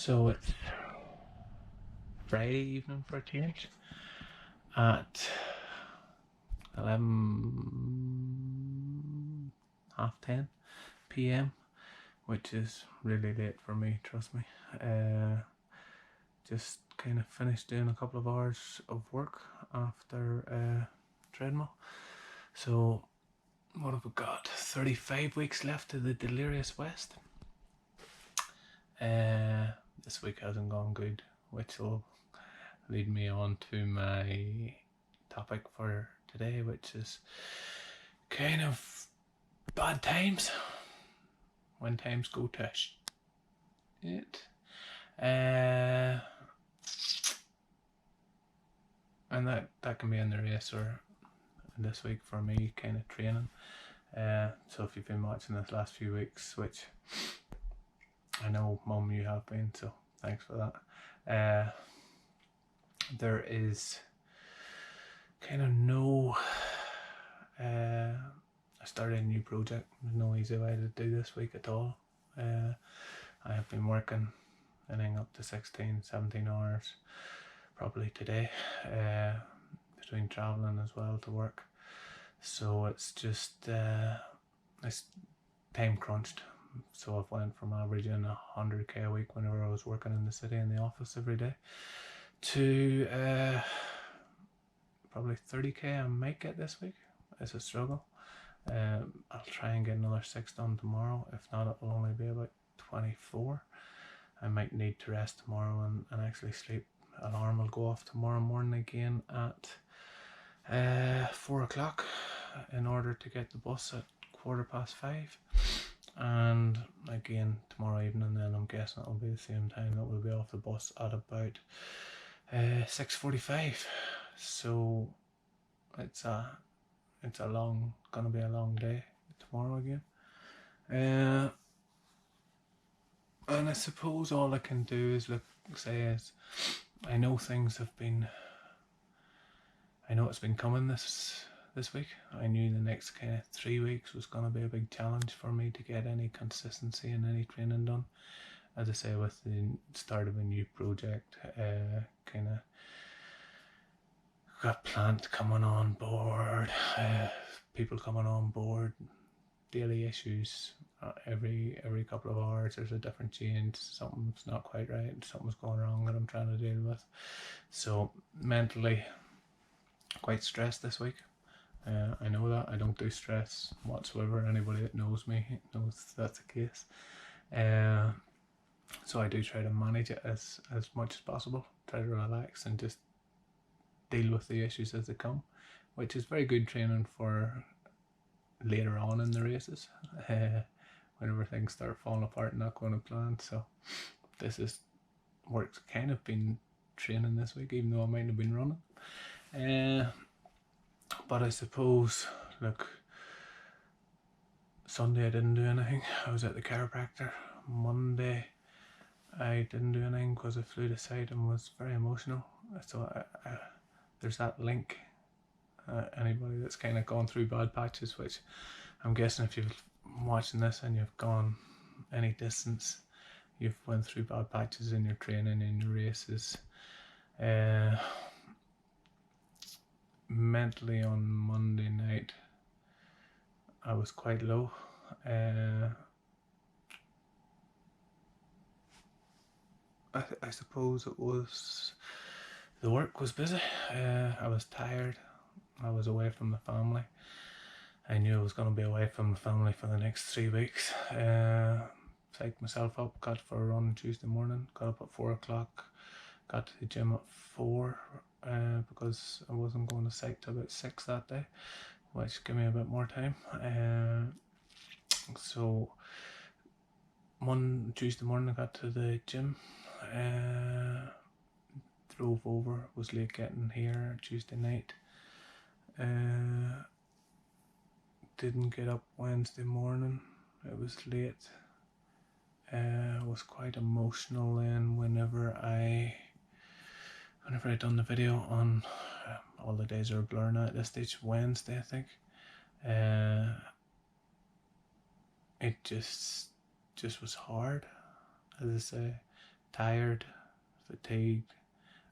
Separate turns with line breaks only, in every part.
So it's Friday evening for a change at 11, half 10 p.m, which is really late for me, trust me. Just kind of finished doing a couple of hours of work after treadmill. So what have we got? 35 weeks left to the Delirious West. This week hasn't gone good, which will lead me on to my topic for today, which is kind of bad times, when times go to shit. And that can be in the race, or this week for me, kind of training. So if you've been watching this last few weeks, which I know, Mum, you have been, so thanks for that. There is kind of no I started a new project. There's no easy way to do this week at all. I have been working anything up to 16-17 hours probably today, between travelling as well to work, so it's just it's time crunched. So I've went from averaging 100k a week whenever I was working in the city in the office every day to probably 30k I might get this week. It's a struggle. I'll try and get another 6 done tomorrow. If not, it'll only be about 24. I might need to rest tomorrow and actually sleep. Alarm will go off tomorrow morning again at 4 o'clock in order to get the bus at 5:15. And again tomorrow evening, then I'm guessing it'll be the same time that we'll be off the bus at about 6:45. So it's gonna be a long day tomorrow again. And I suppose all I can do is I know it's been coming this week. I knew the next kind of 3 weeks was going to be a big challenge for me to get any consistency and any training done. As I say, with the start of a new project, kind of got plant coming on board, people coming on board, daily issues. Every couple of hours there's a different change, something's not quite right, something's going wrong that I'm trying to deal with. So mentally quite stressed this week. I know that I don't do stress whatsoever. Anybody that knows me knows that's the case. So I do try to manage it as much as possible, try to relax and just deal with the issues as they come, which is very good training for later on in the races, whenever things start falling apart and not going to plan. So this is work's kind of been training this week, even though I might have been running. But I suppose, look, Sunday I didn't do anything. I was at the chiropractor. Monday I didn't do anything because I flew to site and was very emotional. So there's that link. Anybody that's kind of gone through bad patches, which I'm guessing if you're watching this and you've gone any distance, you've went through bad patches in your training, in your races. Mentally on Monday night I was quite low. I suppose it was the work was busy. I was tired. I was away from the family. I knew I was going to be away from the family for the next 3 weeks. Psyched myself up, got for a run Tuesday morning, got up at 4 o'clock, got to the gym at 4 because I wasn't going to psych till about 6 that day, which gave me a bit more time. So Tuesday morning I got to the gym, drove over, was late getting here Tuesday night. Didn't get up Wednesday morning, it was late. Was quite emotional then whenever I done the video on all the days are a blur now at this stage, Wednesday I think. It just was hard, as I say, tired, fatigued.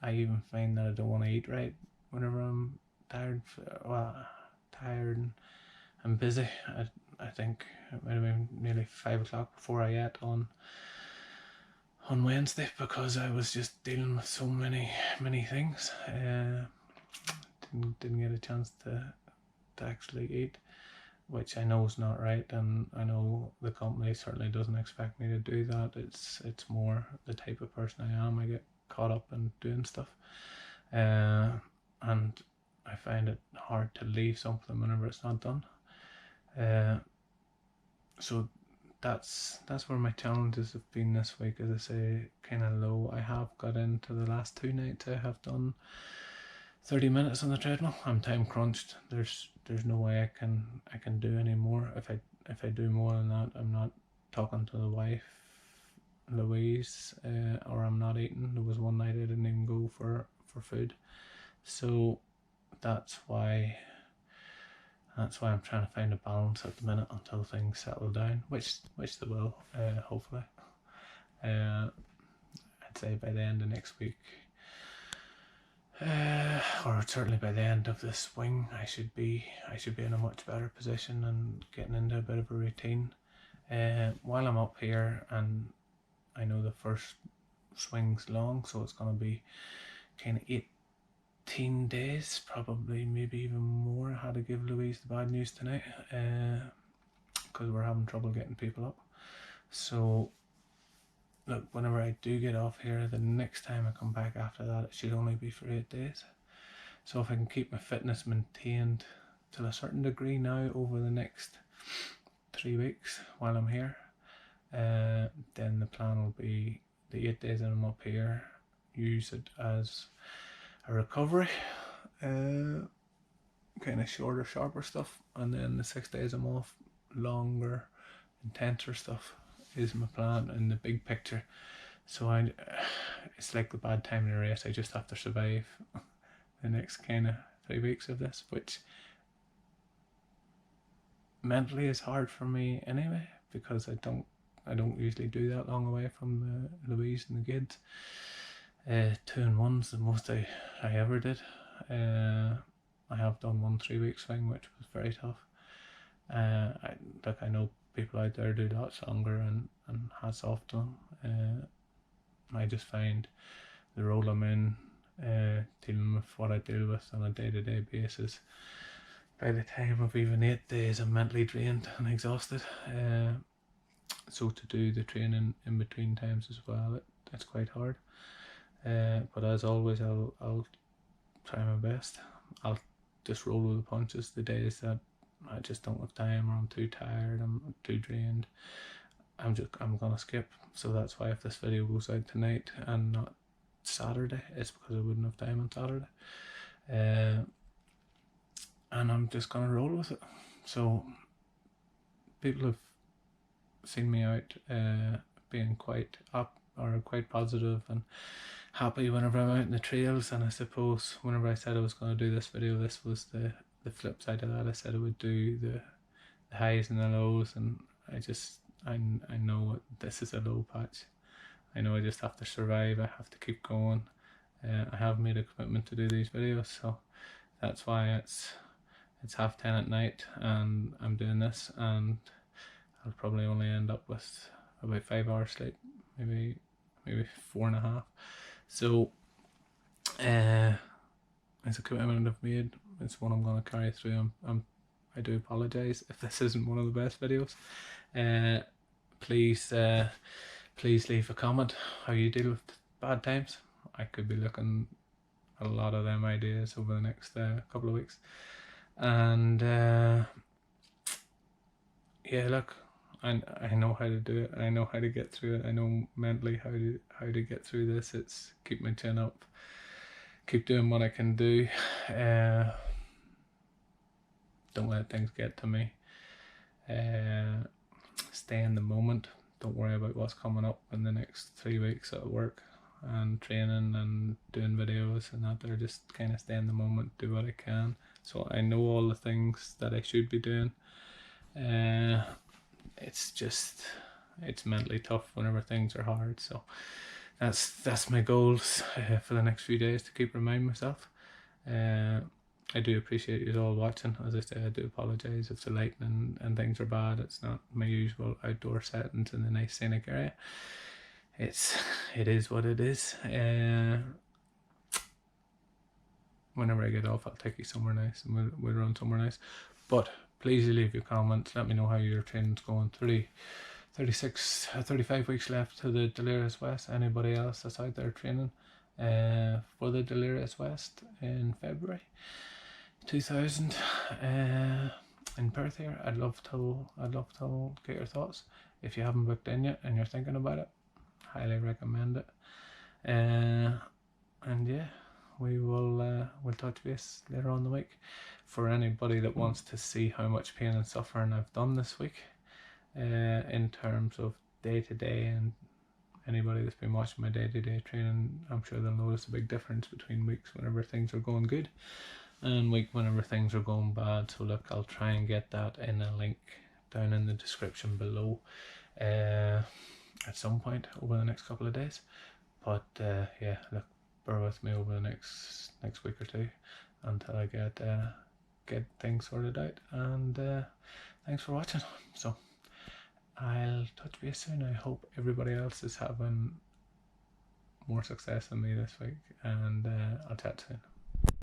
I even find that I don't want to eat right whenever I'm tired. Well, tired and busy. I think it might have been nearly 5 o'clock before I ate on Wednesday, because I was just dealing with so many things. Didn't get a chance to actually eat, which I know is not right, and I know the company certainly doesn't expect me to do that. It's more the type of person I am. I get caught up in doing stuff, and I find it hard to leave something whenever it's not done. So that's where my challenges have been this week. As I say, kind of low. I have got into the last 2 nights. I have done 30 minutes on the treadmill. I'm time crunched. There's no way I can do any more. If I do more than that, I'm not talking to the wife, Louise, or I'm not eating. There was one night I didn't even go for food. So that's why I'm trying to find a balance at the minute until things settle down, which they will, hopefully. I'd say by the end of next week, or certainly by the end of this swing, I should be in a much better position and getting into a bit of a routine. While I'm up here, and I know the first swing's long, so it's going to be kind of 18 days, probably, maybe even more. I had to give Louise the bad news tonight, because we're having trouble getting people up. So look, whenever I do get off here, the next time I come back after that, it should only be for 8 days. So if I can keep my fitness maintained to a certain degree now over the next 3 weeks while I'm here, then the plan will be the 8 days that I'm up here, use it as a recovery, kind of shorter, sharper stuff, and then the 6 days I'm off, longer, intenser stuff is my plan in the big picture. So it's like the bad time in the race. I just have to survive the next kind of 3 weeks of this, which mentally is hard for me anyway, because I don't usually do that long away from Louise and the kids. 2 and 1's the most I ever did. I have done 1 3-week swing, which was very tough. I know people out there do lots longer, and hats off to them. I just find the role I'm in, dealing with what I deal with on a day-to-day basis, by the time of even 8 days I'm mentally drained and exhausted. So to do the training in between times as well, it's quite hard. But as always, I'll try my best. I'll just roll with the punches the days that I just don't have time, or I'm too tired, I'm too drained. I'm gonna skip. So that's why if this video goes out tonight and not Saturday, it's because I wouldn't have time on Saturday. And I'm just gonna roll with it. So people have seen me out being quite up, or quite positive and happy whenever I'm out in the trails. And I suppose whenever I said I was going to do this video, this was the flip side of that. I said I would do the highs and the lows, and I know this is a low patch. I know I just have to survive. I have to keep going. I have made a commitment to do these videos, so that's why it's 10:30 at night and I'm doing this, and I'll probably only end up with about 5 hours sleep, maybe 4.5. So it's a commitment I've made. It's one I'm going to carry through. I do apologise if this isn't one of the best videos. Please leave a comment how you deal with bad times. I could be looking at a lot of them ideas over the next couple of weeks. And yeah, look, I know how to do it. I know how to get through it. I know mentally how to get through this. It's keep my chin up, keep doing what I can do. Don't let things get to me. Stay in the moment. Don't worry about what's coming up in the next 3 weeks at work and training and doing videos and that. They're just kind of stay in the moment, do what I can. So I know all the things that I should be doing. It's mentally tough whenever things are hard. So that's my goals for the next few days, to keep reminding myself. I do appreciate you all watching. As I say, I do apologise if the lighting and things are bad. It's not my usual outdoor settings in the nice scenic area. It is what it is. Whenever I get off, I'll take you somewhere nice and we'll run somewhere nice. But please leave your comments. Let me know how your training's going. 35 weeks left to the Delirious West. Anybody else that's out there training for the Delirious West in February 2000 in Perth here? I'd love to get your thoughts. If you haven't booked in yet and you're thinking about it, highly recommend it. And yeah, we'll touch base later on in the week. For anybody that wants to see how much pain and suffering I've done this week, in terms of day to day, and anybody that's been watching my day to day training, I'm sure they'll notice a big difference between weeks whenever things are going good and week whenever things are going bad. So look, I'll try and get that in a link down in the description below at some point over the next couple of days. But yeah, look, bear with me over the next week or two until I get things sorted out. And thanks for watching. So I'll touch base soon. I hope everybody else is having more success than me this week, and I'll chat soon.